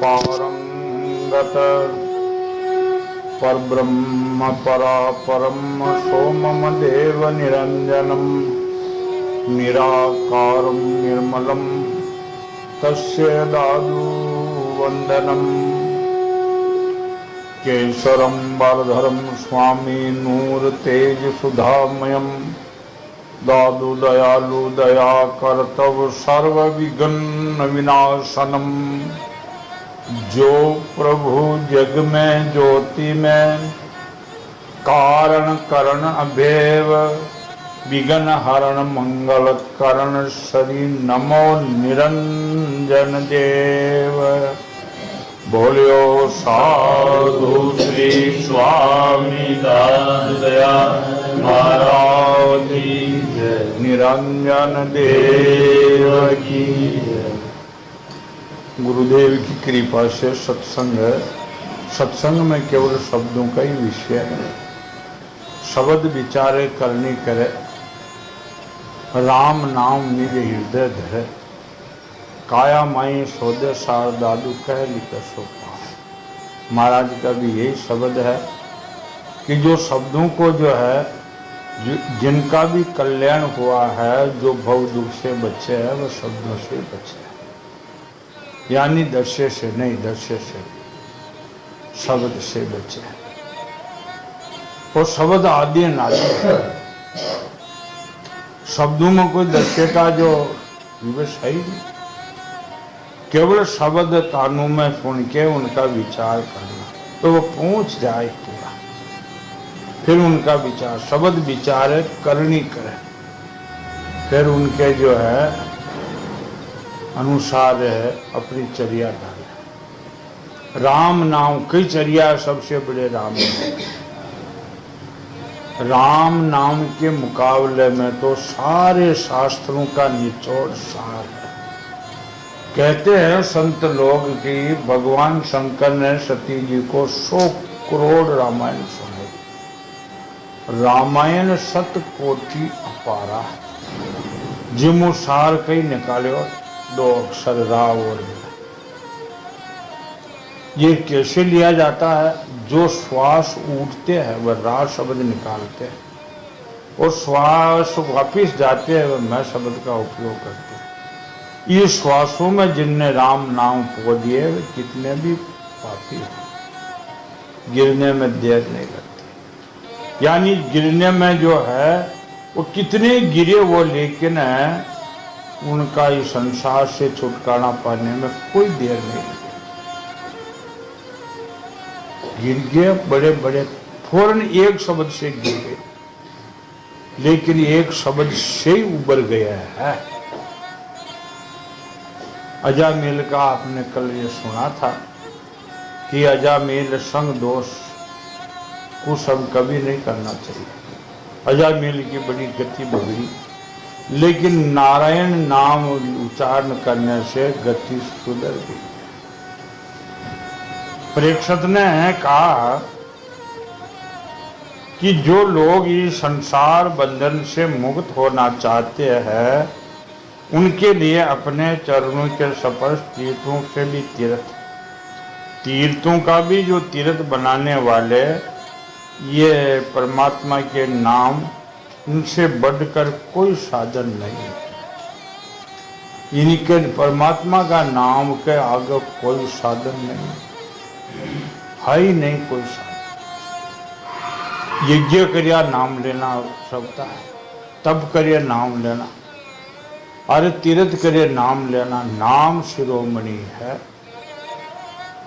पारंगत परब्रह्म परापरम सोमम देव निरंजनम निराकारं निर्मलं तस्य दादु वंदनम केशरं वरधरं स्वामी नूर तेज सुधामयं दादु दयालु दया करतव सर्व विघ्न विनाशनम जो प्रभु जग में ज्योति में कारण करण अभेव विघ्न हरण मंगल करण श्री नमो निरंजन देव। बोलियो साधु श्री स्वामी दया महाराज की निरंजन देव की। गुरुदेव की कृपा से सत्संग है। सत्संग में केवल शब्दों का ही विषय है। शब्द विचारे करनी करे, राम नाम निज हृदय धरे, काया माई सोदे सार दादू कह लिख सो पाए। महाराज का भी यही शब्द है कि जो शब्दों को जो है जिनका भी कल्याण हुआ है, जो भव दुख से बचे हैं, वो शब्दों से बचे हैं। यानी दर्शे से नहीं, दर्शे से शब्द से बचे हैं। वो शब्द आदि नादि है। शब्दों में कोई दर्शे का जो विवश है ही नहीं। केवल शब्द कानों में सुन के उनका विचार करना तो वो पहुंच जाए पूरा। फिर उनका विचार शब्द विचारे करनी करे, फिर उनके जो है अनुसार है अपनी चर्या डाले। राम नाम की चर्या सबसे बड़े राम नाम। राम नाम के मुकाबले में तो सारे शास्त्रों का निचोड़ सार है। कहते हैं संत लोग कि भगवान शंकर ने सती जी को 100 करोड़ रामायण सुनाई। रामायण 7 कोटि अपारा, जिमु सार कई निकाले 2 अक्षर रा और ये कैसे लिया जाता है? जो श्वास उठते हैं वह रा शब्द निकालते हैं, और श्वास वापिस जाते हैं वह मैं शब्द का उपयोग करते हैं। ये श्वासों में जिनने राम नाम पो दिए वे कितने भी पापी हो, गिरने में देर नहीं लगती। यानी गिरने में जो है वो कितने गिरे वो, लेकिन है उनका इस संसार से छुटकारा पाने में कोई देर नहीं लगी। गिर गए बड़े बड़े, फौरन एक शब्द से गिर गए, लेकिन एक शब्द से ही उबर गया है। अजामिल का आपने कल ये सुना था कि अजामिल संग दोष कुछ हम कभी नहीं करना चाहिए। अजामिल की बड़ी गति बिगड़ी, लेकिन नारायण नाम उच्चारण करने से गति सुधर गई। परीक्षित ने कहा कि जो लोग इस संसार बंधन से मुक्त होना चाहते हैं, उनके लिए अपने चरणों के स्पर्श तीर्थों से भी तीर्थों का भी जो तीर्थ बनाने वाले ये परमात्मा के नाम, उनसे बढ़कर कोई साधन नहीं है। इनके परमात्मा का नाम के आगे कोई साधन नहीं है ही नहीं, कोई साधन। यज्ञ करिया नाम लेना सकता है, तब करिए नाम लेना, अरे तीर्थ करिए नाम लेना। नाम शिरोमणि है,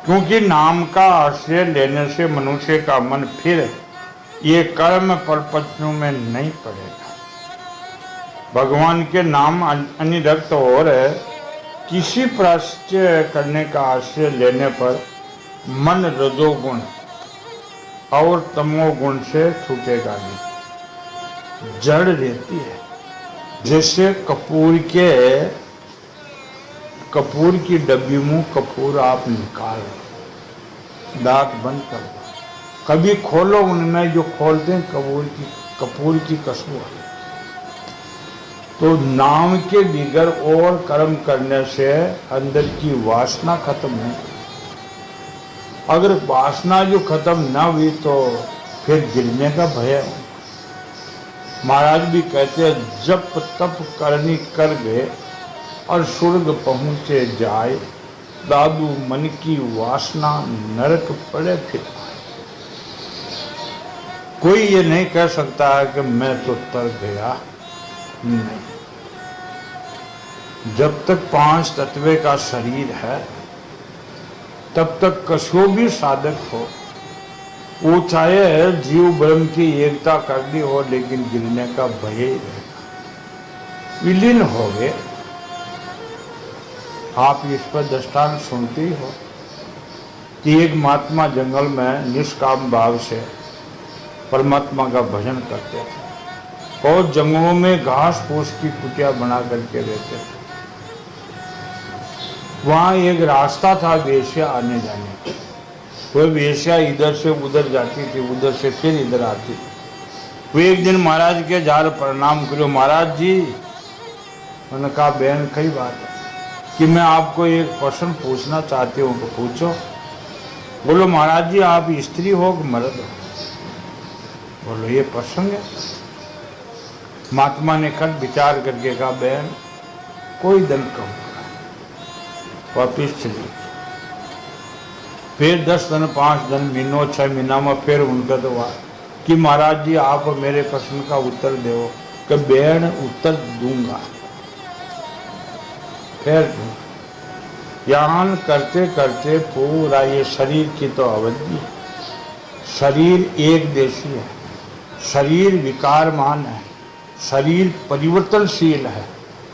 क्योंकि नाम का आश्रय लेने से मनुष्य का मन फिर ये कर्म परपत्तियों में नहीं पड़ेगा। भगवान के नाम अनिरक्त और किसी प्राश्चय करने का आश्रय लेने पर मन रजोगुण और तमोगुण से छूटेगा नहीं, जड़ रहती है। जैसे कपूर की डब्बी में कपूर आप निकाल, दांत बंद कर दो, कभी खोलो, उनमें जो खोलते हैं कपूर की खुशबू है। तो नाम के बिगर और कर्म करने से अंदर की वासना खत्म है, अगर वासना जो खत्म ना हुई तो फिर गिरने का भय है। महाराज भी कहते हैं जप तप करनी कर गए और स्वर्ग पहुंचे जाए, दादू मन की वासना नरक पड़े फिर। कोई ये नहीं कह सकता है कि मैं तो तर गया, नहीं। जब तक 5 तत्व का शरीर है तब तक कसो भी साधक हो, वो चाहे जीव ब्रह्म की एकता करनी हो, लेकिन गिरने का भय ही रहेगा। विलीन हो गए। आप इस पर दृष्टांत सुनते ही हो कि एक महात्मा जंगल में निष्काम भाव से परमात्मा का भजन करते थे और जंगलों में घास फूस की कुटिया बना करके रहते थे। वहां एक रास्ता था वेश्या आने जाने का। वह वेश्या इधर से उधर जाती थी, उधर से फिर इधर आती। वो एक दिन महाराज के जार प्रणाम करो, महाराज जी। उन्होंने कहा बहन कई बात है कि मैं आपको एक प्रश्न पूछना चाहती हूँ, तो पूछो। बोलो महाराज जी आप स्त्री हो कि मर्द हो? बोलो ये प्रसंग है। महात्मा ने खट विचार करके कहा बहन कोई दल कम, वापिस चली। फिर 10 दिन 5 दिन महीनों 6 महीना में फिर उनका तो हुआ कि महाराज जी आप मेरे प्रश्न का उत्तर दो। कि बहन उत्तर दूंगा, फिर यहाँ करते करते पूरा ये शरीर की तो अवधि। शरीर एक देशी है, शरीर विकारमान है, शरीर परिवर्तनशील है।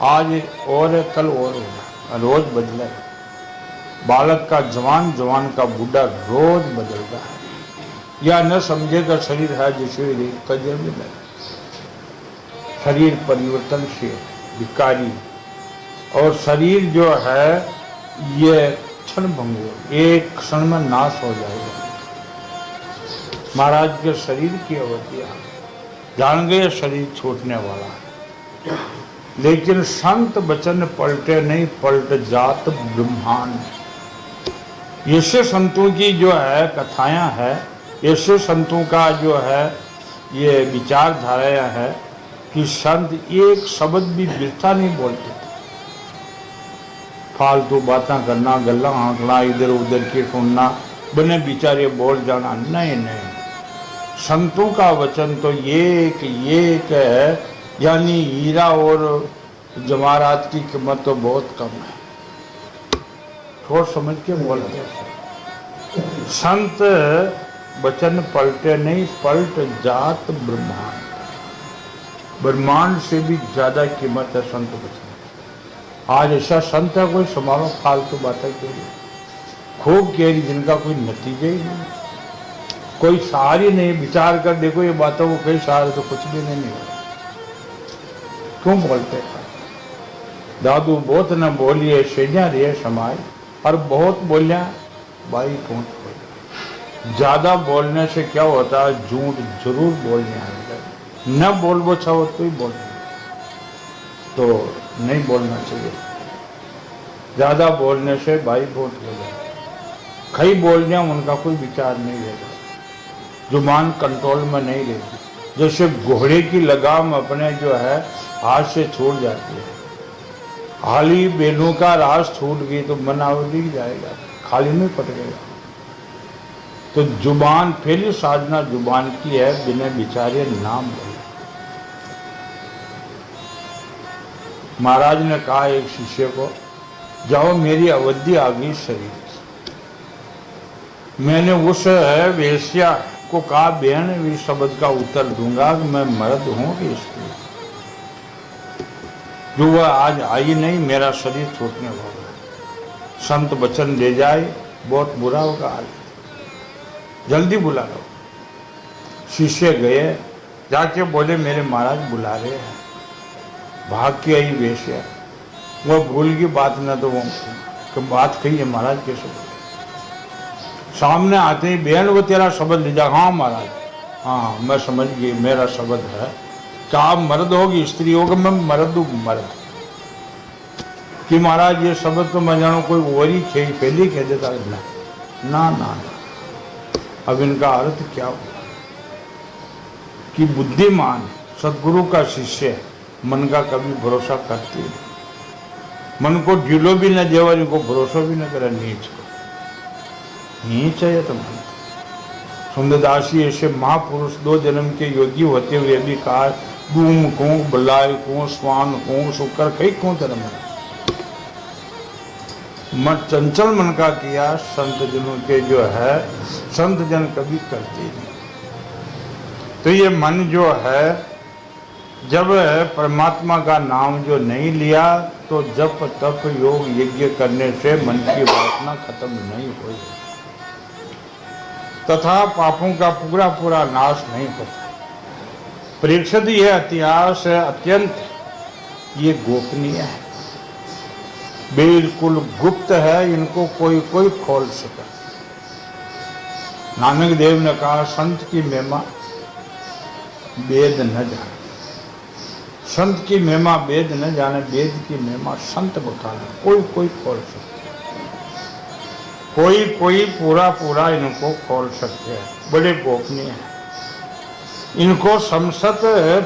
आज और है कल और होगा, रोज बदले। बालक का जवान, जवान का बूढ़ा रोज बदलता है। या न समझेगा शरीर है जिसे कजर में लगे। शरीर परिवर्तनशील विकारी, और शरीर जो है ये क्षण भंगुर, एक क्षण में नाश हो जाएगा। महाराज के शरीर की अवधिया जान गए, शरीर छूटने वाला है। लेकिन संत वचन पलटे नहीं, पलट जात ब्रह्मांड। ऐसे संतों की जो है कथाएं है, ऐसे संतों का जो है ये विचारधारा है कि संत एक शब्द भी व्यर्था नहीं बोलते। फालतू बातें करना, गल्ला हाँकना, इधर उधर की सुनना, बने बिचारे बोल जाना, नहीं नहीं। संतों का वचन तो एक है, यानी हीरा और जवाहरात की कीमत तो बहुत कम है। थोड़ा समझ के बोलते हैं। संत वचन पलटे नहीं, पलट जात ब्रह्मांड। ब्रह्मांड से भी ज्यादा कीमत है संत वचन। आज ऐसा संत है कोई समारोह फालतू बातें के लिए खूब कह रही, जिनका कोई नतीजा ही नहीं, कोई सार ही नहीं। विचार कर देखो ये बातों को, कई सार तो कुछ भी नहीं हो। क्यों बोलते हैं? दादू बहुत न बोलिए सेजा रे समाय, और बहुत बोलिया भाई कौन बोले। ज्यादा बोलने से क्या होता है, झूठ जरूर बोलने आएगा। न बोलबो चाहो तो ही बोलना, तो नहीं बोलना चाहिए। ज्यादा बोलने से भाई बहुत हो जाए। कई बोलने उनका कोई विचार नहीं रहेगा, जुबान कंट्रोल में नहीं रहती। जैसे घोड़े की लगाम अपने जो है हाथ से छूट जाती है। हाली बेनों का रास छूट गई तो मनावली जाएगा, खाली में पटकेगा। तो जुबान पहली साधना जुबान की है, बिना विचारे नाम बोले। महाराज ने कहा एक शिष्य को, जाओ मेरी अवधि आ गई शरीर की। मैंने उस वेश्या को कहा बहन इस शब्द का उत्तर दूंगा कि मैं मर्द हूं कि स्त्री। जो वह आज आई नहीं, मेरा शरीर छूटने वाला है। संत वचन ले जाए बहुत बुरा होगा, आज जल्दी बुला लो। शिष्य गए, जाके बोले मेरे महाराज बुला रहे हैं। भाग के आई वेश्या, वो भूल की बात न तो वो कि बात कही है महाराज कैसे बोले। सामने आते ही बहन वो तेरा शब्द ले जा। हाँ महाराज, हाँ मैं समझ गई, मेरा शब्द है कि आप मर्द होगी स्त्री होगी, मैं मर्द हूँ मर्द। कि महाराज ये शब्द तो मैं जानो कोई और ही पहले कह देता। ना ना ना, अब इनका अर्थ क्या हुआ कि बुद्धिमान सदगुरु का शिष्य मन का कभी भरोसा करती नहीं, मन को ढीलो भी न देवा, इनको भरोसा भी न करे, नीच को नीच है तो मन। सुंदरदासी ऐसे महापुरुष 2 जन्म के योगी होते हुए भी कहा दूम को बलाय को स्वान को शुक्र कई को धर्म मन चंचल मन का किया संत जनों के जो है संत जन कभी करते नहीं। तो ये मन जो है जब परमात्मा का नाम जो नहीं लिया तो जप तप योग यज्ञ करने से मन की वासना खत्म नहीं हुई तथा पापों का पूरा पूरा नाश नहीं होता। परीक्षित यह इतिहास अत्यंत ये गोपनीय है, बिल्कुल गुप्त है, इनको कोई कोई खोल सके। नानक देव ने कहा संत की महिमा वेद न जाने, संत की महिमा वेद न जाने, वेद की महिमा संत बताने, कोई कोई खोल सकते, कोई कोई पूरा पूरा इनको खोल सकते हैं, बड़े गोपनीय है। इनको समसत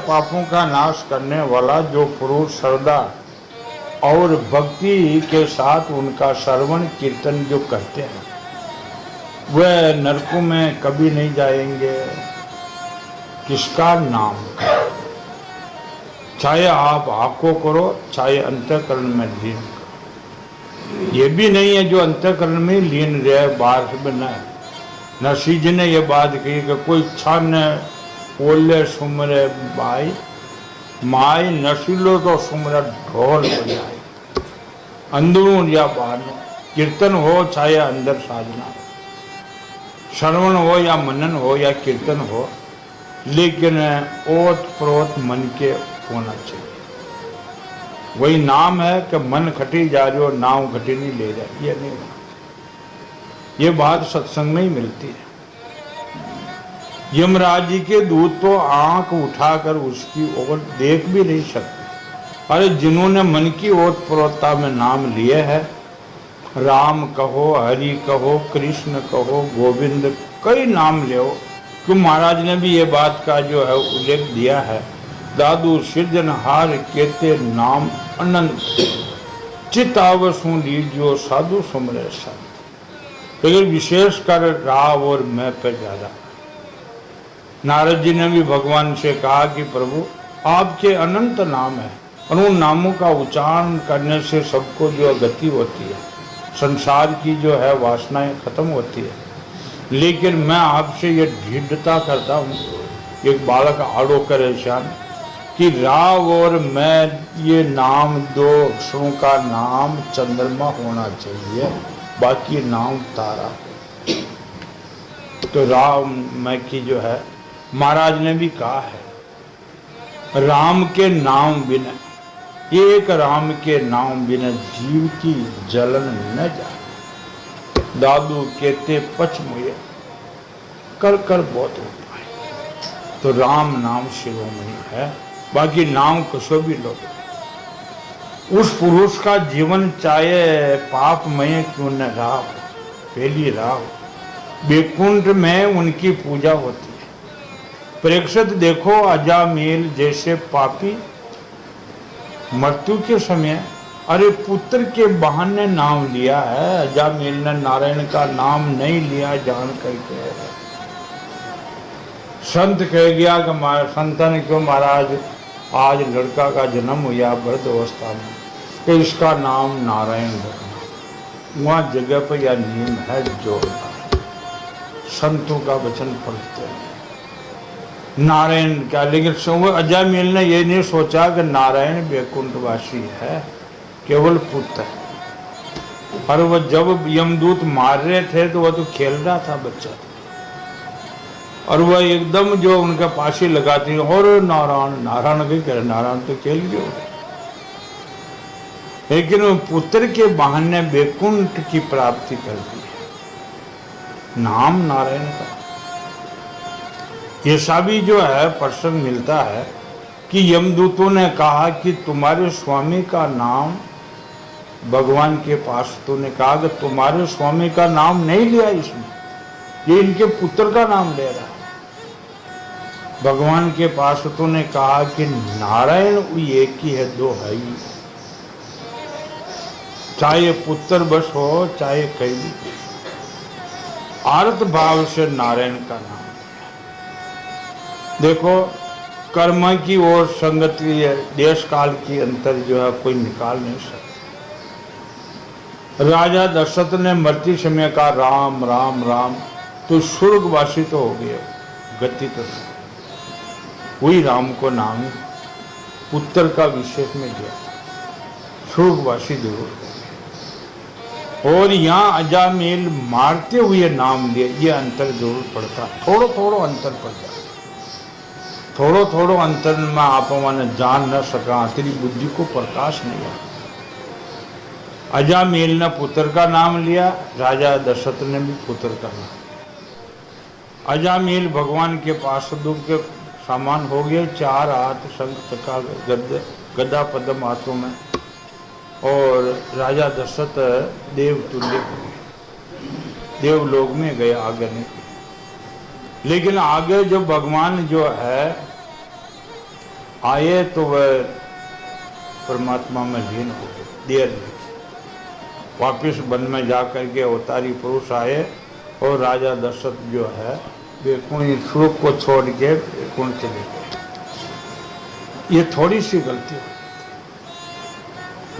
पापों का नाश करने वाला जो पुरुष श्रद्धा और भक्ति के साथ उनका श्रवण कीर्तन जो करते हैं वह नरकों में कभी नहीं जाएंगे। किसका नाम, चाहे आप आंखों करो चाहे अंतःकरण में लीन करो। ये भी नहीं है जो अंतःकरण में लीन रहे बाहर में न नरसिंह जी ने यह बात कही कि कोई छान ओले सुमरे बाई माई नशीलो तो सुमरा ढोल बजाए, अंदरू या बाहर कीर्तन हो चाहे अंदर साधना, श्रवण हो या मनन हो या कीर्तन हो, लेकिन ओत प्रोत मन के होना चाहिए। वही नाम है कि मन खटी जा रही हो नाव खटी नहीं ले जाए, ये नहीं होना। ये बात सत्संग में ही मिलती है। यमराज जी के दूत तो आंख उठाकर उसकी ओर देख भी नहीं सकते। अरे जिन्होंने मन की ओतप्रोतता में नाम लिए है, राम कहो, हरि कहो, कृष्ण कहो, गोविंद, कई नाम ले, क्यों महाराज ने भी ये बात का जो है उल्लेख दिया है, दादू सृजनहार केते नाम अनंत, चित आवसु लीजियो साधु सुमरे संत। लेकिन विशेष कर राव और मैं पे ज्यादा। नारद जी ने भी भगवान से कहा कि प्रभु आपके अनंत नाम है और उन नामों का उच्चारण करने से सबको जो गति होती है, संसार की जो है वासनाएं खत्म होती है। लेकिन मैं आपसे ये ढीढ़ता करता हूँ, एक बालक आड़ो करे शान कि राव और मैं ये नाम 2 अक्षरों का नाम चंद्रमा होना चाहिए, बाकी नाम तारा। तो राव मैं की जो है महाराज ने भी कहा है, राम के नाम बिना, एक राम के नाम बिना जीव की जलन न जाए। दादू कहते पचमुए कर कर बहुत उपाय। तो राम नाम शिरोमणि है, बाकी नाम कसो भी लो। उस पुरुष का जीवन चाहे पापमय क्यों न रहा हो, पहली राह वैकुंठ में उनकी पूजा होती है। परीक्षित देखो अजामिल जैसे पापी मृत्यु के समय अरे पुत्र के बहाने नाम लिया है, अजामिल ने नारायण का नाम नहीं लिया जान करके। संत कह गया कि संतन क्यों महाराज आज लड़का का जन्म हुआ वृद्ध अवस्था में, तो इसका नाम नारायण रखना। वहाँ जगह पर यह नियम है जोड़ना, संतों का वचन पढ़ते हैं नारायण का। लेकिन अजामिल ने यह नहीं सोचा कि नारायण वैकुंठवासी है, केवल पुत्र है। और वह जब यमदूत मार रहे थे तो वह तो खेल रहा था बच्चा, और वह एकदम जो उनका पासी लगाती और नारायण नारायण भी करे, नारायण तो खेल गए। लेकिन पुत्र के बहाने वैकुंठ की प्राप्ति कर दी है, नाम नारायण का। ऐसा भी जो है प्रसंग मिलता है कि यमदूतों ने कहा कि तुम्हारे स्वामी का नाम, भगवान के पास तो ने कहा कि तुम्हारे स्वामी का नाम नहीं लिया इसने, ये इनके पुत्र का नाम ले रहा है। भगवान के पार्षदों ने कहा कि नारायण एक ही है, दो है ही, चाहे पुत्र बस हो चाहे कहीं भी, आर्त भाव से नारायण का नाम। देखो कर्म की और संगति देश काल की अंतर जो है कोई निकाल नहीं सकता। राजा दशरथ ने मरती समय का राम राम राम, तो स्वर्गवासी तो हो गए, गति तो वही राम को नाम पुत्र का विशेष में दिया, स्वर्गवासी दूर हो गए। और यहाँ अजामेल मारते हुए नाम लिए, ये अंतर जरूर पड़ता, थोड़ो थोड़ो अंतर पड़ता, थोड़ो थोड़ो अंतर में आप मैंने जान न सका, तेरी बुद्धि को प्रकाश नहीं आया। अजामेल ने पुत्र का नाम लिया, राजा दशरथ ने भी पुत्र का नाम। अजामेल भगवान के पार्षदों के सामान हो गए, 4 हाथ शंख चक्र गदा पद्म हाथों में, और राजा दशरथ देवतुल्य देवलोक में गए आगे नहीं। लेकिन आगे जो भगवान जो है आए तो वह परमात्मा में लीन हो गए, देर लगी। वापिस वन में जा करके अवतारी पुरुष आए और राजा दशरथ जो है वे कोई श्लोक को छोड़ के कौन चले गए। ये थोड़ी सी गलती है,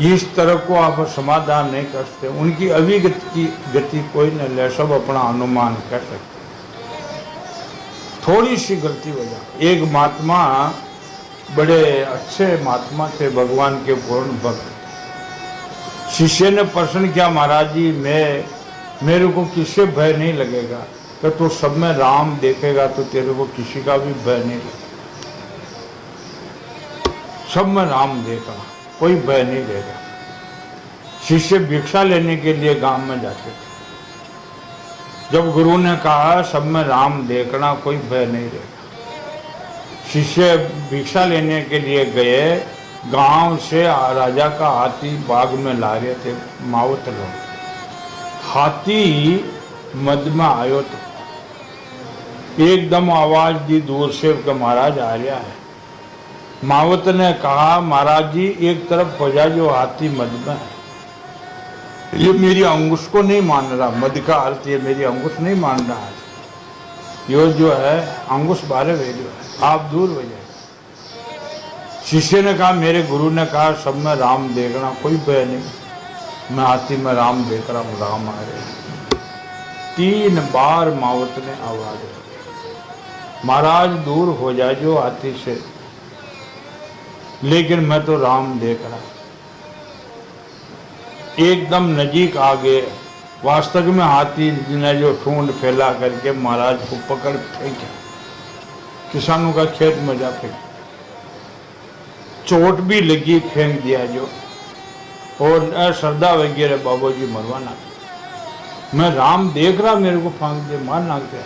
इस तरह को आप समाधान नहीं कर सकते। उनकी अभिगति की गति कोई न ले, सब अपना अनुमान कर सकते। थोड़ी सी गलती हो जाए। एक महात्मा, बड़े अच्छे महात्मा थे, भगवान के पूर्ण भक्त। शिष्य ने प्रश्न किया, महाराज जी मेरे को किससे भय नहीं लगेगा? तो तू सब में राम देखेगा तो तेरे को किसी का भी भय नहीं लगेगा। सब में राम देखा, कोई भय नहीं लेगा। शिष्य भिक्षा लेने के लिए गांव में जाते थे। जब गुरु ने कहा सब में राम देखना, कोई भय नहीं लेगा, शिष्य भिक्षा लेने के लिए गए। गांव से राजा का हाथी बाग में ला रहे थे मावत लोग। हाथी मद में आयो तो एकदम आवाज दी दूर से कि महाराज आ रहा है। मावत ने कहा, महाराज जी एक तरफ हो जा, जो हाथी मद में है। ये मेरी अंगुश को नहीं मान रहा, मद का अर्थ ये मेरी अंगुश नहीं मान रहा है, यो जो है अंगुश बारे वे जो है, आप दूर हो जाए। शिष्य ने कहा, मेरे गुरु ने कहा सब में राम देखना, कोई भय नहीं, मैं हाथी में राम देख रहा हूँ, राम आ रहे। 3 बार मावत ने आवाज दी, महाराज दूर हो जाए जो हाथी से, लेकिन मैं तो राम देख रहा। एकदम नजीक आ गए। वास्तव में हाथी ने जो ठूंड फैला करके महाराज को पकड़ फेंका, किसानों का खेत में जा फेंका, चोट भी लगी, फेंक दिया जो, और श्रद्धा वगैरह बाबू जी मरवाना, मैं राम देख रहा, मेरे को फांक दे, मार नाक दिया।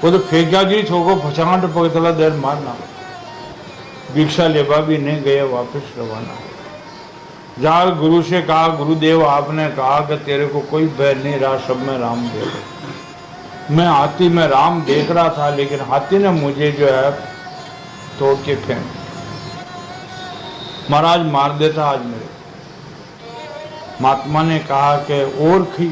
वो तो फेंका जी, छोको फचाट पकड़ा देर मारना। भिक्षा लेवा भी नहीं गए, वापस रवाना। जार गुरु से कहा, गुरुदेव आपने कहा कि तेरे को कोई भय नहीं रहा, सब में राम देख रहा। मैं हाथी में राम देख रहा था, लेकिन हाथी ने मुझे जो है तोड़ के फेंक, महाराज मार देता आज मेरे। महात्मा ने कहा कि और खी,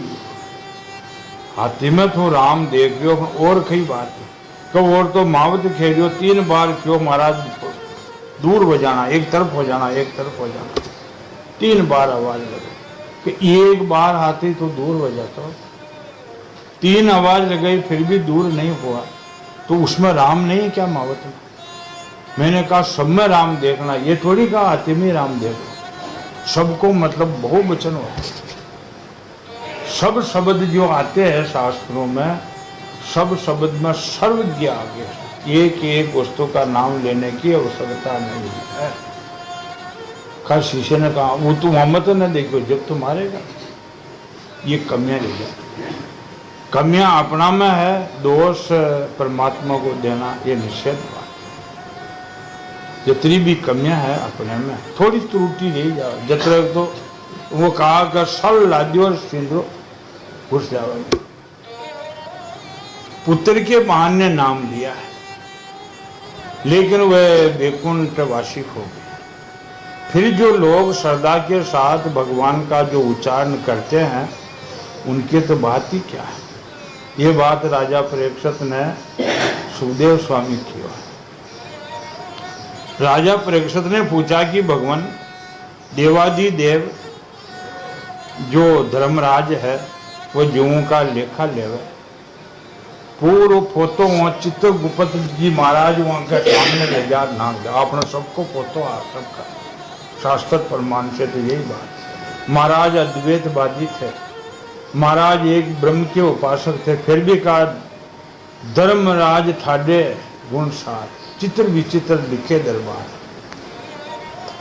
हाथी में तो राम देख रहे हो, और खी बात है तो, और तो मावत खेलियो 3 बार क्यों महाराज दूर हो जाना, एक तरफ हो जाना, एक तरफ हो जाना। 3 बार आवाज लगे कि एक बार हाथी तो दूर हो जाता, 3 आवाज लगाई फिर भी दूर नहीं हुआ, तो उसमें राम नहीं क्या मावत में? मैंने कहा सब में राम देखना, ये थोड़ी कहा हाथी में राम देखना। सबको मतलब बहुवचन होता है। सब शब्द जो आते हैं शास्त्रों में, सब शब्द में सर्वज्ञ आ गया, एक एक वस्तु का नाम लेने की आवश्यकता नहीं है। खैर शिष्य ने कहा, वो तुम मत न देखो, जब तुम मारेगा ये कमियां ले जाए। कमियां अपना में है, दोष परमात्मा को देना ये निषेध बात। जितनी भी कमियां है अपने में, थोड़ी त्रुटि रह जाओ, जत्र तो वो कहा कि सल लादियो और सिंधु घुस जाओगे। पुत्र के महान ने नाम लिया है, लेकिन वह वैकुंठवासी हो गए। फिर जो लोग श्रद्धा के साथ भगवान का जो उच्चारण करते हैं उनकी तो बात ही क्या है। ये बात राजा परीक्षित ने सुखदेव स्वामी की। राजा परीक्षित ने पूछा कि भगवान देवादिदेव जो धर्मराज है वो जीवों का लेखा लेवे। पूर्व फोटो वहाँ चित्रगुप्त जी महाराज वहाँ के सामने ले जा ना आपने सबको फोटो आ सबका शास्त्र प्रमाण से तो यही बात। महाराज अद्वैतवादी थे, महाराज एक ब्रह्म के उपासक थे, फिर भी कहा धर्मराज ठाडे गुण सार चित्र विचित्र लिखे दरबार।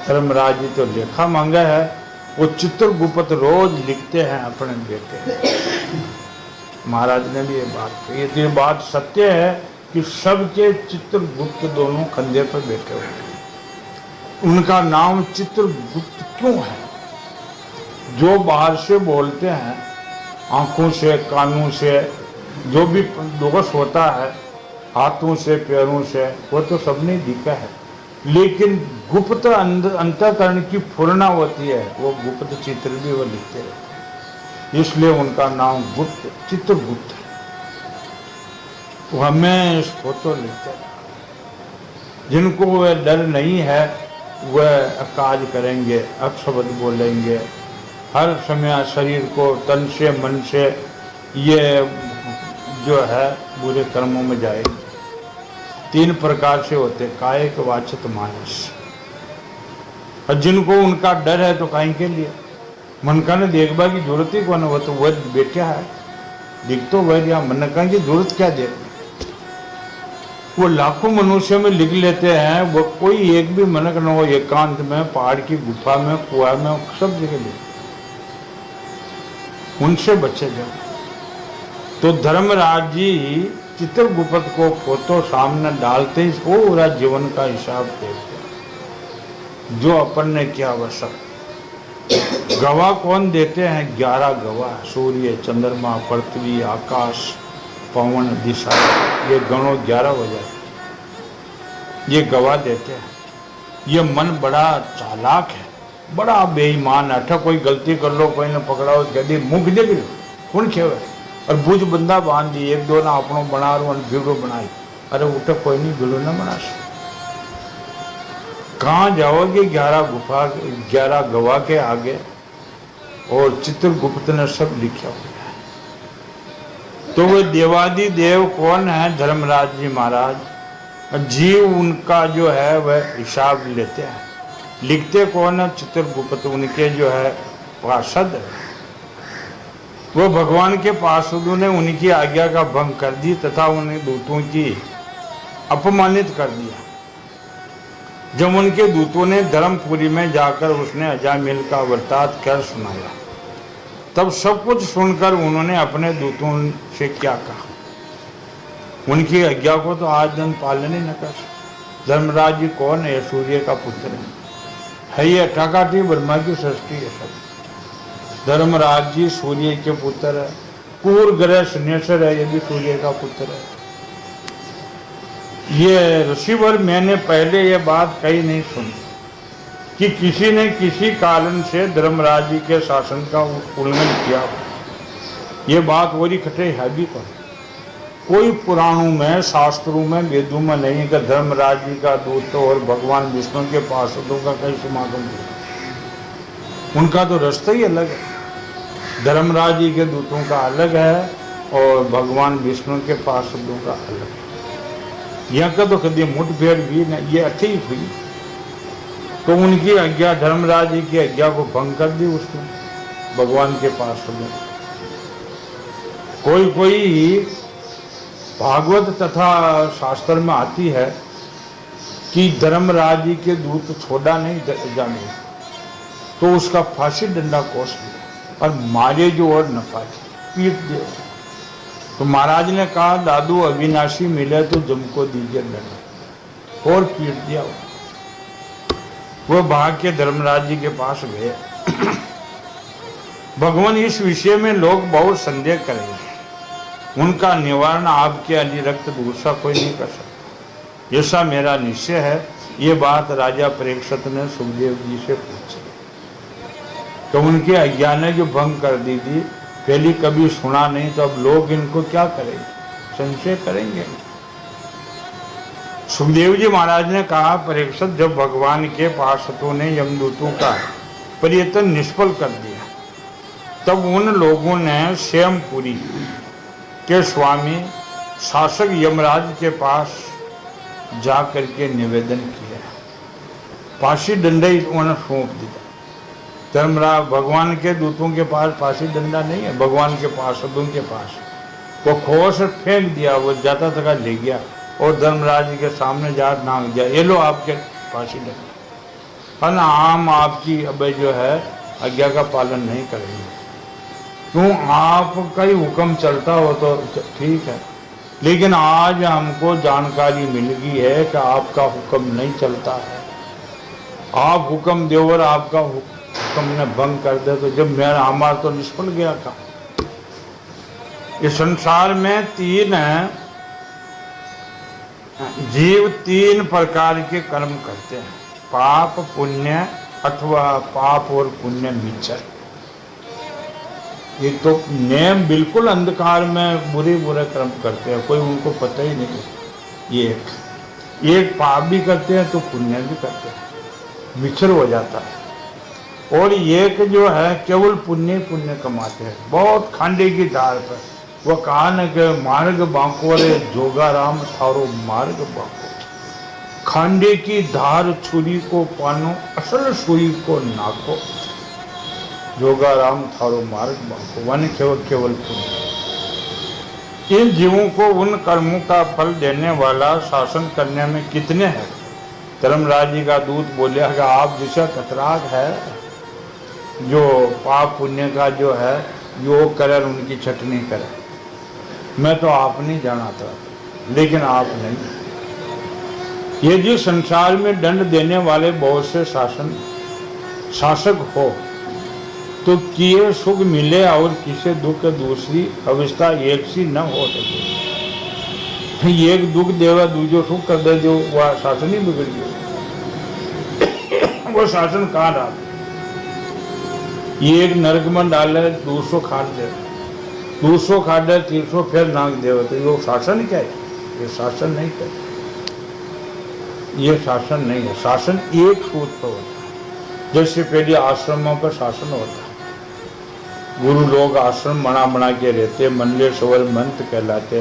धर्मराज जी तो लेखा मांगा है, वो चित्रगुप्त रोज लिखते हैं अपने बेटे। महाराज ने भी ये बात कही, तो ये बात सत्य है कि सबके चित्रगुप्त दोनों कंधे पर बैठे हुए हैं। उनका नाम चित्रगुप्त क्यों है? जो बाहर से बोलते हैं, आंखों से कानों से जो भी दोष होता है, हाथों से पैरों से, वो तो सबने दिखा है, लेकिन गुप्त अंतःकरण की पूर्णा होती है, वो गुप्त चित्र भी वो लिखते हैं, इसलिए उनका नाम गुप्त चित्रगुप्त है। वो हमें इस फोटो लिखते हैं। जिनको वह डर नहीं है वह काज करेंगे, अपशब्द बोलेंगे, हर समय शरीर को तन से मन से ये जो है बुरे कर्मों में जाएंगे। 3 प्रकार से होते, कायिक वाचिक मानस। और जिनको उनका डर है तो काहे के लिए मन का ने देखबा की जरूरत ही कौन, वो तो वह बेटा है, दिख तो वह या मन का की जरूरत क्या देख। वो लाखों मनुष्य में लिख लेते हैं, वो कोई एक भी मनक न हो एकांत में, पहाड़ की गुफा में, कुआ में, सब जगह लिख, उनसे बचे जाओ। तो धर्मराज जी चित्रगुप्त को फोटो सामने डालते ही पूरा जीवन का हिसाब देखते, जो अपन ने किया वह सब। गवाह कौन देते हैं? 11 गवाह, सूर्य, चंद्रमा, पृथ्वी, आकाश, पवन, दिशा, ये गणों 11 हो जाते, ये गवाह देते हैं। ये मन बड़ा चालाक है, बड़ा बेईमान है। अच्छा कोई गलती कर लो, कोई ने पकड़ाओ, कहती मुंह देख लो कौन खेवे, और बुझ बंदा बांध दी, 1-2 ना अपनो बना रो भीड़ो बनाई, अरे उठे कोई नहीं भीड़ो ना बना सके। कहाँ जाओगे 11 गवाह के आगे, और चित्रगुप्त ने सब लिखा हुआ है। तो वो देवादि देव कौन है? धर्मराज जी महाराज। जीव उनका जो है वह हिसाब लेते हैं, लिखते कौन है? चित्रगुप्त, उनके जो है पार्षद। वो भगवान के पार्षदों ने उनकी आज्ञा का भंग कर दी तथा उन्हें दूतों की अपमानित कर दिया। जब उनके दूतों ने धर्मपुरी में जाकर उसने अजामिल का वृत्तांत कर सुनाया, तब सब कुछ सुनकर उन्होंने अपने दूतों से क्या कहा? उनकी आज्ञा को तो आज दिन पालन ही न कर। धर्मराज जी कौन है? सूर्य का पुत्र है, ये ठकाठी ब्रह्मा की सृष्टि है सब। धर्मराज जी सूर्य के पुत्र है। पूर्व ग्रह शनेश्वर है, ये भी सूर्य का पुत्र है। ये ऋषिवर मैंने पहले ये बात कहीं नहीं सुनी कि किसी ने किसी कारण से धर्मराज जी के शासन का उल्लंघन किया। ये बात वही खटे है भी पर कोई पुराणों में, शास्त्रों में, वेदों में नहीं है कि धर्मराज जी का दूत और भगवान विष्णु के पार्षदों का कई समागम हुआ। उनका तो रास्ता ही अलग है। धर्मराज जी के दूतों का अलग है और भगवान विष्णु के पार्षदों का अलग है। यहाँ का तो कभी मुठभेड़ भी नहीं, ये अच्छी ही हुई। तो उनकी आज्ञा, धर्मराज जी की आज्ञा को भंग कर दी उसने भगवान के पार्षदों। कोई भागवत तथा शास्त्र में आती है कि धर्मराज जी के दूत छोड़ा नहीं जाने, तो उसका फांसी डंडा कोस दिया और मारे जो और न पाए, पीट दिया। तो महाराज ने कहा दादू अविनाशी मिले तो जमको दीजिए डंडा, और पीट दिया। वो भाग के धर्मराज जी के पास गए। भगवान इस विषय में लोग बहुत संदेह करेंगे उनका निवारण आपके अनिरक्त दूसरा कोई नहीं कर सकता। ऐसा मेरा निश्चय है। ये बात राजा परीक्षित ने सुखदेव जी से पूछी तो उनके अज्ञान ने जो भंग कर दी थी, पहले कभी सुना नहीं, तो अब लोग इनको क्या करेंगे, संशय करेंगे। सुखदेव जी महाराज ने कहा, परीक्षित जब भगवान के पार्षदों ने यमदूतों का प्रयत्न निष्फल कर दिया, तब उन लोगों ने स्वयंपुरी के स्वामी शासक यमराज के पास जा करके निवेदन किया, फांसी डंडा उन्होंने सौंप दिया। धर्मराज भगवान के दूतों के पास फांसी डंडा नहीं है, भगवान के पार्षदों के पास। वो खोस फेंक दिया, वो जाता तक ले गया और धर्मराज जी के सामने जा नांग दिया, ये लो आपके फांसी डंडा। और आम आपकी अब जो है आज्ञा का पालन नहीं करेंगे। क्यों, आपका ही हुक्म चलता हो तो ठीक है, लेकिन आज हमको जानकारी मिल गई है कि आपका हुक्म नहीं चलता है। आप हुक्म दो और आपका हुक्म ने भंग कर दे, तो जब मेरा हमारा तो निष्फल गया था। इस संसार में जीव तीन प्रकार के कर्म करते हैं, पाप, पुण्य अथवा पाप और पुण्य मिक्सर। ये तो नियम बिल्कुल अंधकार में बुरे बुरे कर्म करते हैं, कोई उनको पता ही नहीं। एक पाप भी करते हैं तो पुण्य भी करते हैं, मिक्सर हो जाता है। और एक जो है केवल पुण्य पुण्य कमाते हैं, बहुत खांडे की धार पर। वह कहा न कि मार्ग बांको रे जोगाराम थारो मार्ग बांको, खांडे की धार छुरी को पानो असल सुई को नाको, जोगाराम थारो मार्ग बांको, वन केवल पुण्य। इन जीवों को उन कर्मों का फल देने वाला शासन करने में कितने हैं। धर्मराज जी का दूत बोले कि आप जिसे कतराग है, जो पाप पुण्य का जो है योग करे उनकी छटनी करे। मैं तो आप नहीं जाना था, लेकिन आप नहीं। यदि संसार में दंड देने वाले बहुत से शासक हो तो किए सुख मिले और किसे दुख दूसरी अवस्था एक सी न हो सके। एक दुख देवा दूसरो सुख कर दे, जो वह शासन ही बिगड़ गया। वो शासन कहाँ रहा, एक नरक में डाले, दूसरो खाट दे, दूसरो खाट दे, तीसरो फिर नाक दे, तो ये शासन क्या है? ये शासन नहीं है, ये शासन नहीं है। शासन एक सूत्र पर होता है। जैसे पहले आश्रमों पर शासन होता है, गुरु लोग आश्रम बना के रहते, मंडले सवर मंत्र कहलाते,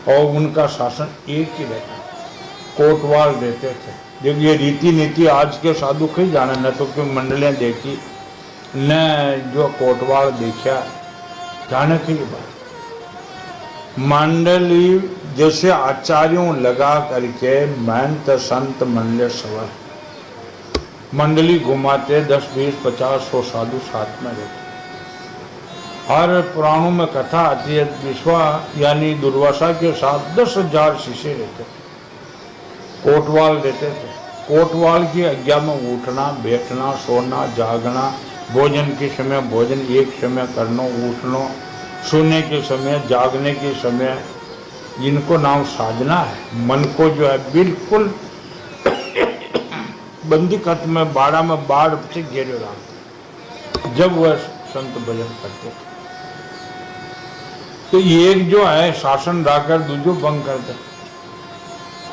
और उनका शासन एक ही रहता, कोटवाल रहते थे। जब ये रीति नीति आज के साधु कहीं जाना, न तो क्यों मंडलें देखी न जो कोटवाल देखा, जाने की बात। मंडली जैसे आचार्यों लगा करके महंत संत मंडले सवर मंडली घुमाते, 10 20 50 100 साधु साथ में रहते। हर पुराणों में कथा आती है, विश्वा यानी दुर्वासा के साथ 10,000 शिष्य रहते, कोटवाल रहते थे। कोटवाल की आज्ञा में उठना, बैठना, सोना, जागना, भोजन के समय भोजन एक समय करना, उठना, सोने के समय, जागने के समय, इनको नाम साधना है। मन को जो है बिल्कुल बंदी कत में, बाड़ा में बाढ़ से घेरे रहा जब वह संत भजन करते थे। तो एक जो है शासन राकर दूजो भंग करते।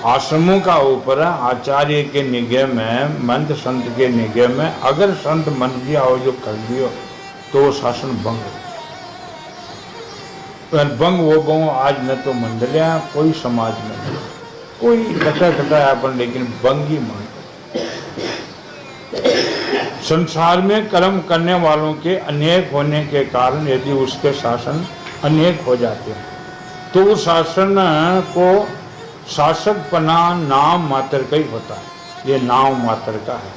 आश्रमों का ऊपर आचार्य के निगह में, मंत्र संत के निगह में, अगर संत मन दिया हो जो कर दियो तो वो शासन भंग हो गया। भंग वो भंग आज न तो मंडलियां, कोई समाज में नहीं, कोई कटा है अपन, लेकिन भंग ही मान। संसार में कर्म करने वालों के अनेक होने के कारण यदि उसके शासन अनेक हो जाते हैं तो उस शासन को शासक पना नाम मात्र का ही होता है। ये नाम मात्र का है,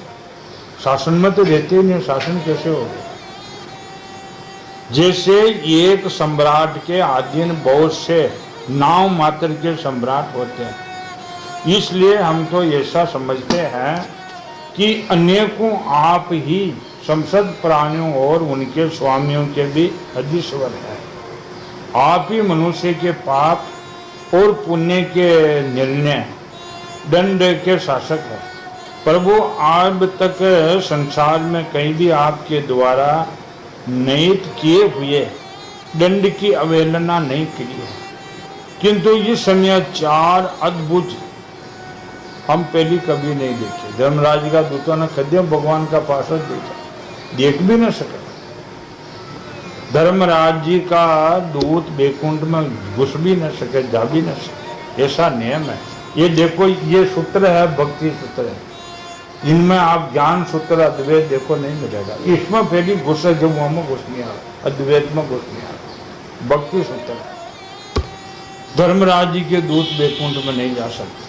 शासन में तो रहते ही नहीं, शासन कैसे हो गया? जैसे एक सम्राट के अधीन बहुत से नाम मात्र के सम्राट होते हैं, इसलिए हम तो ऐसा समझते हैं कि अनेकों आप ही संसद प्राणियों और उनके स्वामियों के भी अधीश्वर है। आप ही मनुष्य के पाप और पुण्य के निर्णय दंड के शासक है। प्रभु अब तक संसार में कहीं भी आपके द्वारा नियत किए हुए दंड की अवहेलना नहीं की है, किंतु इस समय 4 अद्भुत हम पहले कभी नहीं देखे। धर्मराज का दूतों ने कदम भगवान का पार्षद देखा, देख भी न सके। धर्मराज जी का दूत बैकुंठ में घुस भी न सके, जा भी न सके, ऐसा नियम है। ये देखो, ये सूत्र है, भक्ति सूत्र है। इनमें आप ज्ञान सूत्र अद्वैत देखो नहीं मिलेगा। इसमें पहली घुस है, जब में घुस नहीं आ रहा, अद्वैत में घुस नहीं आ रहा, भक्ति सूत्र है। धर्मराज जी के दूत बैकुंठ में नहीं जा सकते।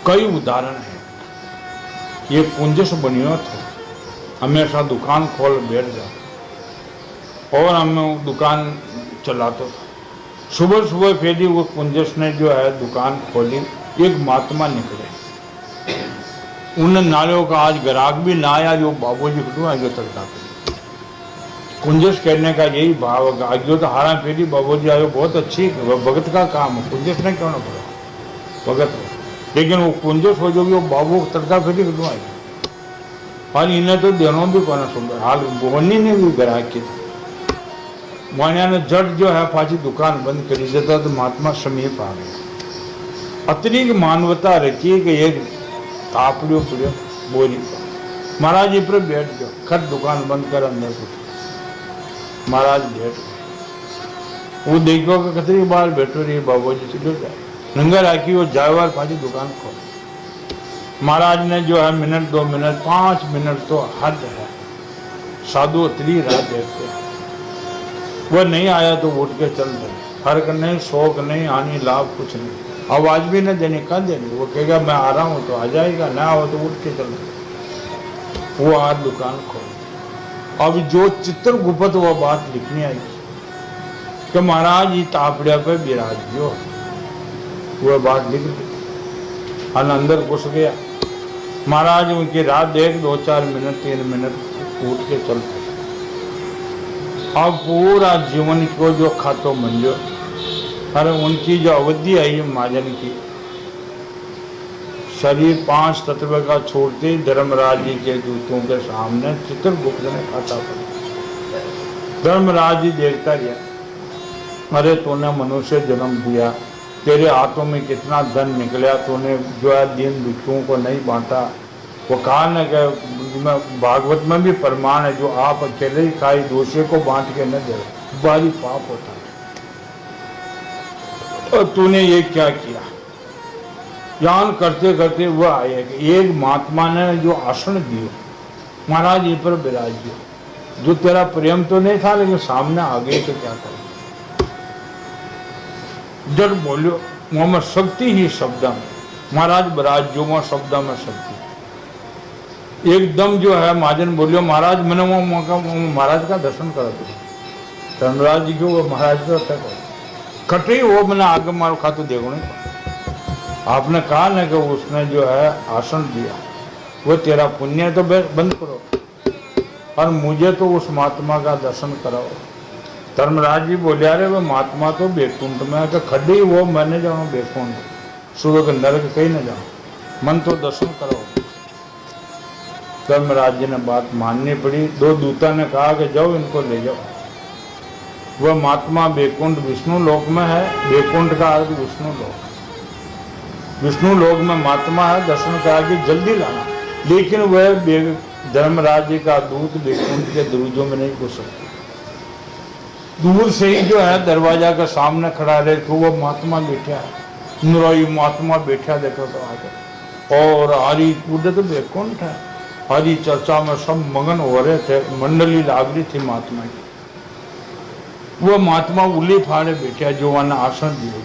कई उदाहरण है। ये कुंजस बनियो थे, हमेशा दुकान खोल बैठ जाता और हमें दुकान चलाता था। सुबह सुबह फिर वो कुंजस ने जो है दुकान खोली। एक महात्मा निकले, उन नालों का आज ग्राहक भी ना आया, जो बाबूजी को आगे तक कुंजस कहने का यही भाव है। आगे तो हारा फेरी बाबूजी आयो, बहुत अच्छी भगत का काम है, कुंजस ने क्यों ना पड़ा भगत, लेकिन वो कुंजस हो जो वो बाबू तड़का फेरी क्यों आई। हाल इन्हें तो देनों भी कौन सुंदर, हाल बोनी ने भी ग्राहक की मानिया ने जट जो है पाची दुकान बंद करी देता, तो महात्मा समीप आ गया। अतिरिक्त मानवता रखी कि एक तापड़ियो पड़ियो बोरी, महाराज जी पर बैठ गयो, खट दुकान बंद कर अंदर कुछ। महाराज बैठ वो देखो कि कतरी बार बैठो रही बाबू जी चलो जाए नंगा राखी, वो जायवार पाची दुकान खोल। महाराज ने जो है मिनट 2 मिनट 5 मिनट तो हद है, साधु अतरी राह देखते हैं। वह नहीं आया तो उठ के चल रहे, फर्क नहीं, शौक नहीं, हानि लाभ कुछ नहीं, आवाज भी न देने का देने। वो कहेगा मैं आ रहा हूँ तो आ जाएगा, ना हो तो उठ के चल रहे। वो आज दुकान खोल। अब जो चित्र गुप्त वो बात लिखनी आई कि महाराज ये तापड़िया पे विराजियो, वह बात लिख दी। अंदर घुस गया महाराज, उनकी रात देख 2-4 मिनट 3 मिनट उठ के चलते। अब पूरा जीवन को जो खातो मंजो, अरे उनकी जो अवधि आई महाजन की, शरीर 5 तत्व का छोड़ते धर्मराज जी के दूतों के सामने चित्रगुप्त ने खाता पड़ा। धर्मराज जी देखता गया, अरे तूने मनुष्य जन्म दिया, तेरे हाथों में कितना धन निकला, तूने जो है दीन भिक्षुओं को नहीं बांटा। वो कहा न कि भागवत में भी प्रमाण है, जो आप अकेले ही खाई दूसरे को बांट के न दे, भारी पाप होता है। और तूने ये क्या किया? ज्ञान करते करते वह आए कि एक महात्मा ने जो आसन दियो, महाराज ये पर विराजियो, जो तेरा प्रेम तो नहीं था लेकिन सामने आ गए तो क्या करें। जड़ बोलियो मोहम्मद शक्ति ही शब्द में, महाराज विराजियो में शब्द में शक्ति। एकदम जो है महाजन बोलियो, महाराज मैंने वो मौका महाराज का दर्शन करा दो। धर्मराज जी को वो महाराज का तक कटे वो मैंने आगे मारो खा तो देखो नहीं। आपने कहा ना कि उसने जो है आसन दिया, वो तेरा पुण्य है तो बंद करो और मुझे तो उस महात्मा का दर्शन कराओ। धर्मराज जी बोले, अरे वो महात्मा तो बैकुंठ में है, खड़ी वो मैंने जाऊँ बैकुंठ, सुबह के नरक कहीं न जाऊँ, मन तो दर्शन कराओ। धर्मराज जी ने बात माननी पड़ी। 2 दूता ने कहा कि जाओ इनको ले जाओ। वह महात्मा बैकुंठ विष्णु लोक में है, बैकुंठ का अर्थ विष्णु लोक, विष्णु लोक में महात्मा है, दर्शन करा के जल्दी लाना। लेकिन वह धर्मराज जी का दूत बैकुंठ के दरवाजों में नहीं घुस सकते, दूर से ही जो है दरवाजा के सामने खड़ा रहे तो वो महात्मा बैठा है, नुराई महात्मा बैठा देखो तो आगे, और हरी कूदे तो बैकुंठ है, हरी चर्चा में सब मगन हो रहे थे, मंडली लाग रही थी महात्मा की। वो महात्मा उली फाड़े बैठे, जो वहां आसन दिए,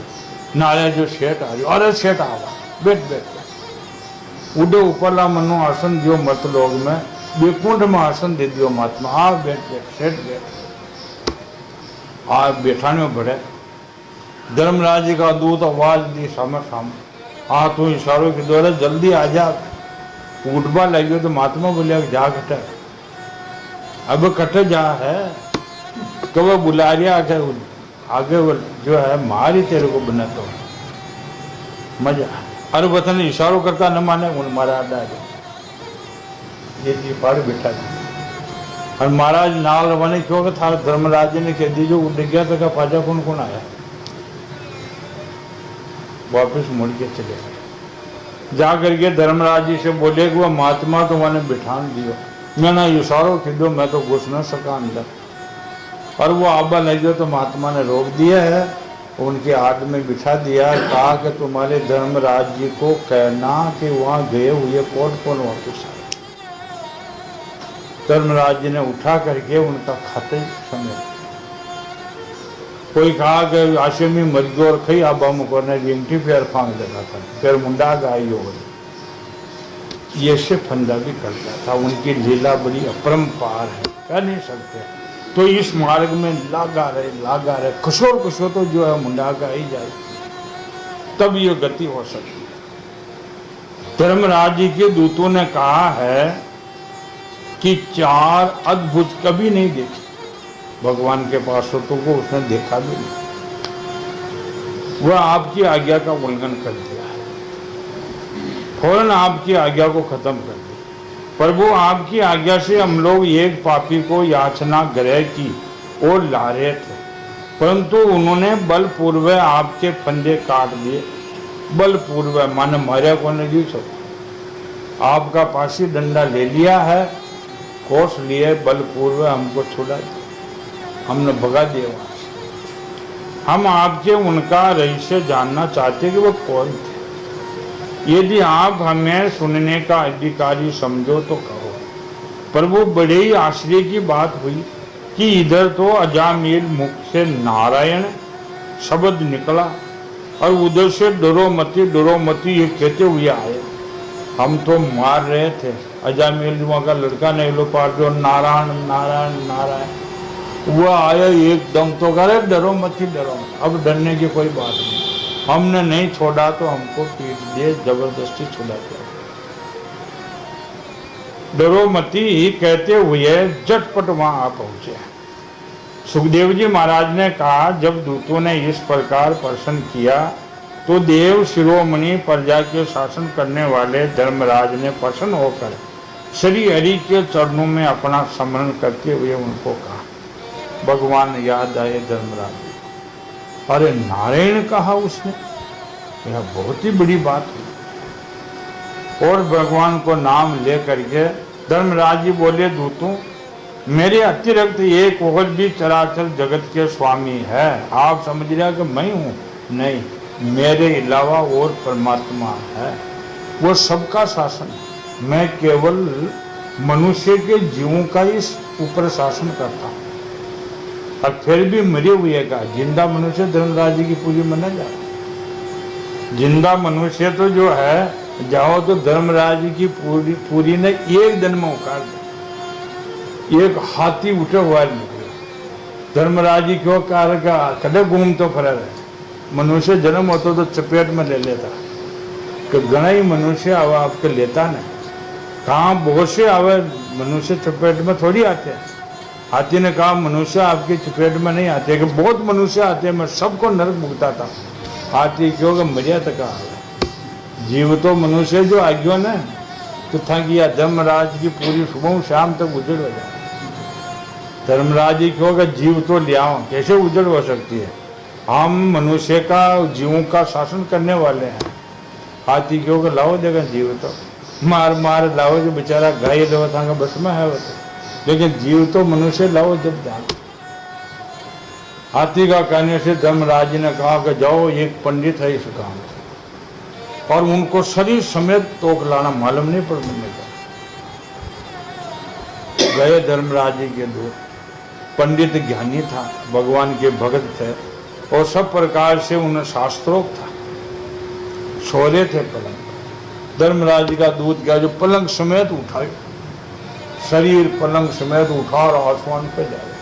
नाले जो सेठ आ रही, अरे सेठ आवा बैठ बैठ, उडे ऊपरला मनो आसन दियो, मत लोग में बैकुंठ में आसन दे दियो महात्मा, आ बैठ बैठ सेठ बैठ, आ बैठाने में बढ़े। धर्मराज जी का दूत आवाज दी सामने सामने, हाँ तू इशारों के द्वारा जल्दी आ जा। उठवा लगे तो महात्मा बोले जा कटे, अब कटे जा है कब बुला रहा आगे वो जो है मारी तेरे को बना तो मजा। अरे वतन इशारो करता न माने उन मारा डाले ये जी पाड़ बैठा था और महाराज नाल रवाने क्यों कि था धर्मराज ने कह दी जो उड़ गया तो क्या पाजा कौन कौन आया, वापस मुड़ के चले गए। जा करके धर्मराज जी से बोले कि वह महात्मा तो मैंने बिठान दियो, मैं ना इशारो की दो मैं तो घुस न सका अंदर। और वो आबा नहीं जो तो महात्मा ने रोक दिया है, उनके हाथ में बिठा दिया, कहा कि तुम्हारे धर्मराज जी को कहना कि वहाँ गए हुए कौन कौन वापस आए। धर्मराज जी ने उठा करके उनका खाते समय कोई कहा कि आशमी मजदूर और खई आबा मुको ने रिंगटी पैर फांग देता था, फिर मुंडा गाई हो गई। ये से फंदा भी करता था। उनकी लीला बड़ी अपरंपार है, कह नहीं सकते। तो इस मार्ग में लागा रहे खुशो तो जो है मुंडा गाई जाए, तब ये गति हो सकती है। धर्मराज जी के दूतों ने कहा है कि 4 अद्भुत कभी नहीं देखे भगवान के पास हो, तो वो उसने देखा भी नहीं। वह आपकी आज्ञा का उल्लंघन कर दिया है, फौरन आपकी आज्ञा को खत्म कर दिया। प्रभु आपकी आज्ञा से हम लोग एक पापी को याचना गृह की ओर ला रहे थे, परंतु उन्होंने बलपूर्वक आपके फंदे काट दिए। बलपूर्वक माने मारे को नहीं जी सकते, आपका फांसी डंडा ले लिया है, कोस लिए बलपूर्वक हमको छुड़ा दिया, हमने भगा दिया वहां से। हम आपके उनका रहस्य जानना चाहते कि वो कौन थे। यदि आप हमें सुनने का अधिकारी समझो तो कहो। प्रभु बड़े ही आश्चर्य की बात हुई कि इधर तो अजामिल मुख से नारायण शब्द निकला और उधर से डरो मती ये कहते हुए आए। हम तो मार रहे थे, अजामिल वहाँ का लड़का नहीं लो पार जो नारायण नारायण नारायण, वह आया एकदम तो करे डरो मत। अब डरने की कोई बात नहीं, हमने नहीं छोड़ा तो हमको पीट दिए, जबरदस्ती छुड़ा दिया। डरो मती ही कहते हुए झटपट वहां आ पहुंचे। सुखदेव जी महाराज ने कहा, जब दूतों ने इस प्रकार प्रश्न किया तो देव शिरोमणि प्रजा के शासन करने वाले धर्मराज ने प्रसन्न होकर श्री हरि के चरणों में अपना स्मरण करते हुए उनको कहा, भगवान याद आए धर्मराज। अरे नारायण कहा उसने, यह बहुत ही बड़ी बात हुई। और भगवान को नाम ले करके धर्मराज जी बोले, दूतों मेरे अतिरिक्त एक और भी चराचर जगत के स्वामी है। आप समझ रहे कि मैं हूँ? नहीं, मेरे अलावा और परमात्मा है, वो सबका शासन है। मैं केवल मनुष्य के जीवों का इस ऊपर शासन करता हूँ। और फिर भी मरे हुए का जिंदा मनुष्य धर्मराज जी की पूरी मना जाए। जिंदा मनुष्य तो जो है जाओ तो धर्मराज जी की पूरी ने एक दिन में उखाड़ दिया। एक हाथी उठे हुआ निकले, धर्मराज जी क्यों कार्य का कदे घूम तो फर है। मनुष्य जन्म होता तो चपेट में ले लेता, कि घना ही मनुष्य आवा आपके लेता नहीं। कहाँ बहुत से आवे मनुष्य चपेट में थोड़ी आते हैं। हाथी ने कहा मनुष्य आपकी चपेट में नहीं आते, कि बहुत मनुष्य आते हैं, मैं सबको नरक भुगताता। हाथी क्यों कि मरिया तक आ जीव तो मनुष्य जो आज्ञा ने तो था कि धर्मराज की पूरी सुबह शाम तक उजड़ हो जाए। धर्मराज जी क्यों कि जीव तो ले आओ, कैसे उजड़ हो सकती है। हम मनुष्य का जीवों का शासन करने वाले हैं। हाथी क्यों कि लाओ देगा जीव तो मार मार लाओ, जो बेचारा गाय लो था बस में है वो तो, लेकिन जीव तो मनुष्य लाओ जब जान। हाथी का कहने से धर्मराज ने कहा कि जाओ एक पंडित है इस काम से, और उनको शरीर समेत तोक लाना, मालूम नहीं पड़ने का। गए धर्मराज जी के दूर। पंडित ज्ञानी था, भगवान के भक्त थे, और सब प्रकार से उन्हें शास्त्रोक्त था। सोरे थे पलंग। धर्मराज जी का दूत गया जो पलंग समेत उठाए, शरीर पलंग समेत उठा और आसमान पे जाए।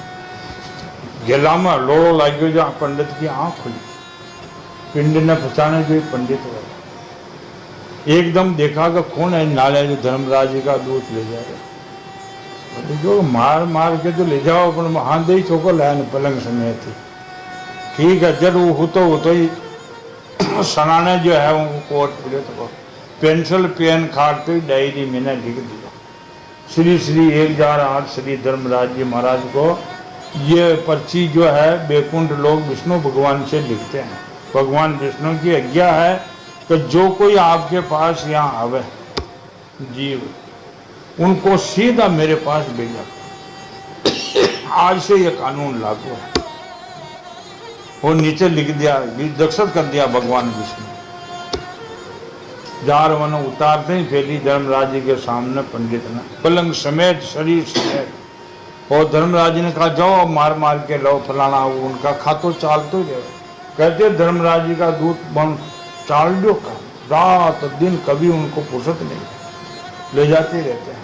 गेला में लोड़ो लाग्यो, जहाँ पंडित की आंख खुली, पिंड ने पहचाने जो पंडित हुआ। एकदम देखा कि कौन है नाले जो धर्मराज जी का दूत ले जाए। जो मार मार के तो ले जाओ पर हाँ दे चौको लाया पलंग समेत ही ठीक है। जब वो तो ही सनाने जो है उनको कोट पड़े तो पेंसिल पेन खाटते ही डायरी मैंने लिख दिया श्री श्री 1008 श्री धर्मराज जी महाराज को ये पर्ची जो है बैकुंठ लोग विष्णु भगवान से लिखते हैं। भगवान विष्णु की आज्ञा है कि जो कोई आपके पास यहाँ आवे जीव उनको सीधा मेरे पास भेजा। आज से ये कानून लागू है। वो नीचे लिख दिया दक्षत कर दिया भगवान विष्णु। जार वन उतारते ही फैली धर्मराज जी के सामने पंडित ने पलंग समेत शरीर समेत। और धर्मराज जी ने कहा जाओ मार मार के लो फलाना उनका खातो चाल तो जाओ। कहते धर्मराज जी का दूध बन चाल दो का रात दिन कभी उनको फुर्सत नहीं ले जाते रहते हैं।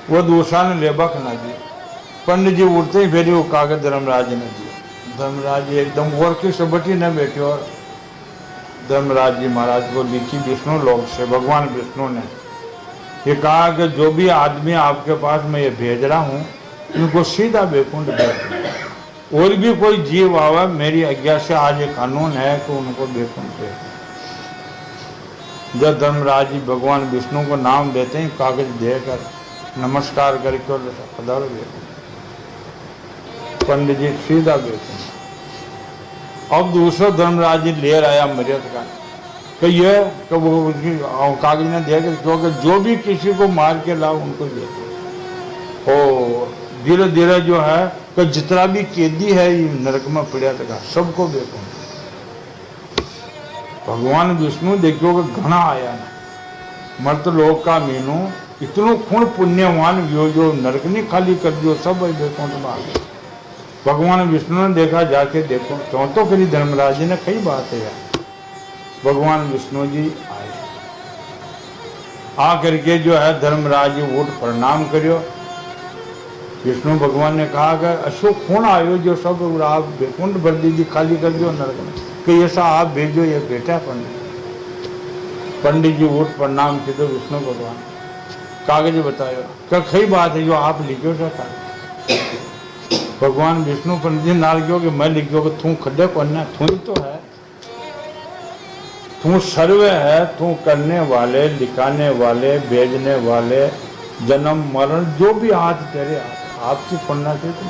वो दूसरा ने लेबक ना दिया। पंडित जी उठते ही फिर वो कागज धर्मराज ने दिया। धर्मराज जी एकदम और की सबटी न बैठे और धर्मराज जी महाराज को लिखी विष्णु लोक से भगवान विष्णु ने ये कहा कि जो भी आदमी आपके पास मैं ये भेज रहा हूँ इनको सीधा बैकुंठ भेज। और भी कोई जीव आवा मेरी आज्ञा से आज ये कानून है कि उनको बैकुंठ भेज। जब धर्मराज जी भगवान विष्णु को नाम देते हैं कागज देकर नमस्कार करके और पधारो बैकुंठ। पंडित जी सीधा बैकुंठ। अब दूसरा धर्मराज जी ले आया मर्यादा का कि ये कि वो उसकी कागज ने दिया क्योंकि जो भी किसी को मार के लाओ उनको दे दो। और धीरे धीरे जो है कि जितना भी कैदी है ये नरक में पड़ा था सबको देखो। भगवान विष्णु देखियो कि घना आया ना मर्त लोग का मीनू इतनो खून पुण्यवान जो नरक नहीं खाली कर दियो सब देखो में आ गए। भगवान विष्णु ने देखा जाके देखो क्यों तो फिर धर्मराज जी ने कई बात है यार। भगवान विष्णु जी आए आ करके जो है धर्मराज जी उठ प्रणाम करियो। विष्णु भगवान ने कहा कि अशोक खून आयो जो सब आप बैकुंठ भर दीजिए खाली कर दो नरक में कि ऐसा आप भेजो ये बेटा पंडित। पंडित जी उठ प्रणाम की तो विष्णु भगवान कागज बतायो क्या कई बात है जो आप लिखो था। भगवान विष्णु पंडित जी नाल क्यों कि मैं लिखियो कि तू खड्डे करना तू ही तो है तू सर्वे है तू करने वाले लिखाने वाले भेजने वाले जन्म मरण जो भी आज तेरे आपकी पढ़ना चाहिए तो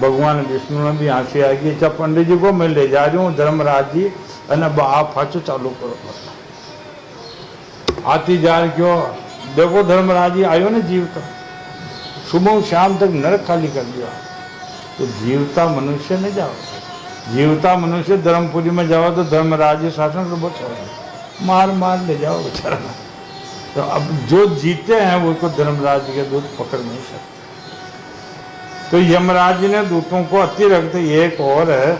भगवान विष्णु ने भी हंसी आ गई। जब पंडित जी को मैं ले जा रही हूँ धर्मराज जी आप फाचो चालू करो आती जा रही क्यों देखो धर्मराज जी आयो ना जीव तो सुबह शाम तक नरक खाली कर दिया। तो जीवता मनुष्य न जाओ जीवता मनुष्य धर्मपुरी में जाओ तो धर्मराज शासन को बचाओ मार मार ले जाओ बेचारा। तो अब जो जीते हैं वो को धर्मराज के दूत पकड़ नहीं सकते। तो यमराज ने दूतों को अतिरिक्त एक और है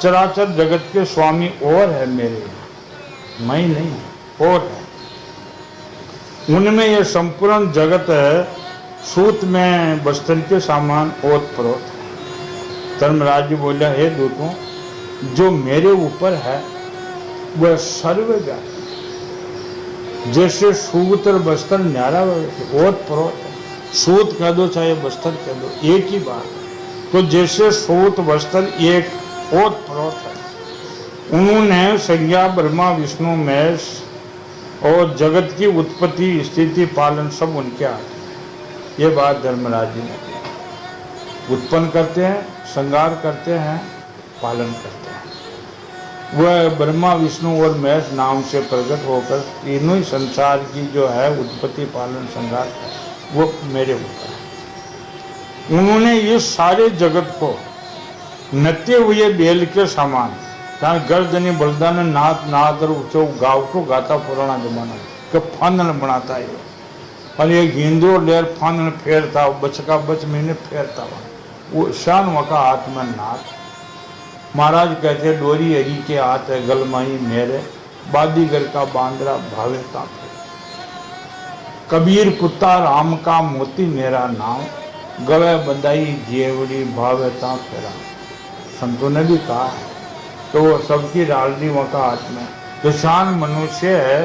चराचर जगत के स्वामी और है मेरे मैं नहीं और है उनमें ये संपूर्ण जगत है सूत में बस्तर के सामान ओत प्रोत है। धर्मराज जी बोला हे दूतों जो मेरे ऊपर है वह सर्वव्यापी जैसे सूत और बस्तर न्यारा ओत प्रोत है। सूत कह दो चाहे बस्तर कह दो एक ही बात। तो जैसे सूत बस्तर एक ओत प्रोत है उन्होंने संज्ञा ब्रह्मा विष्णु महेश और जगत की उत्पत्ति स्थिति पालन सब उनके हाथ। ये बात धर्मराज जी ने की उत्पन्न करते हैं श्रृंगार करते हैं पालन करते हैं। वह ब्रह्मा विष्णु और महेश नाम से प्रकट होकर तीनों ही संसार की जो है उत्पत्ति पालन श्रृंगार वो मेरे ऊपर है। उन्होंने ये सारे जगत को नते हुए बेल के समान गर्दनी बलदान नाथ नाथ ऊंचो गाँव को गाता पुराना जमाना कि फांदन बनाता है और ये गेंदो लेर फांदन फेरता बचका बच महीने फेरता वो शान वका हाथ में नाथ। महाराज कहते डोरी हरी के हाथ है गलमाई मेरे बादीगर का बांदरा भावेता कबीर कुत्ता राम का मोती मेरा नाम गवे बदाई जेवड़ी भावेता फेरा। संतों ने भी कहा है तो वो सबकी राजनी वका हाथ में। तो शान मनुष्य है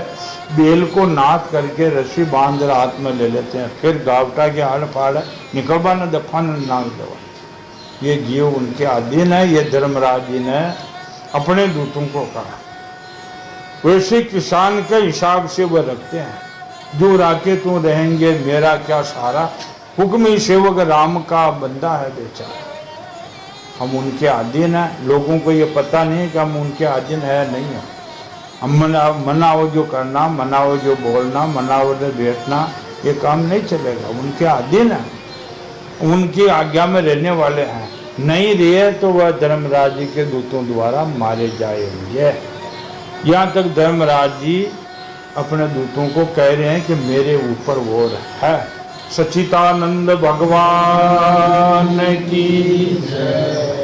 बेल को नाथ करके रस्सी बांध हाथ में ले लेते हैं, फिर गावटा के आड़ फाड़ निकलवा न दफा न नाग दवा। ये जीव उनके अधीन है। ये धर्मराज जी ने अपने दूतों को कहा। वैसे किसान के हिसाब से वो रखते हैं, जो राके तू रहेंगे मेरा क्या सहारा, हुक्मी सेवक राम का बंदा है बेचारा। हम उनके अधीन हैं। लोगों को ये पता नहीं कि हम उनके अधीन है नहीं है। हम मनाओ जो करना, मनाओ जो बोलना, मनाओ जो बैठना, ये काम नहीं चलेगा। उनके अधीन है, उनकी आज्ञा में रहने वाले हैं। नहीं रहे तो वह धर्मराज जी के दूतों द्वारा मारे जाएंगे। यहाँ तक धर्मराज जी अपने दूतों को कह रहे हैं कि मेरे ऊपर वो है। सच्चिदानंद भगवान की जय।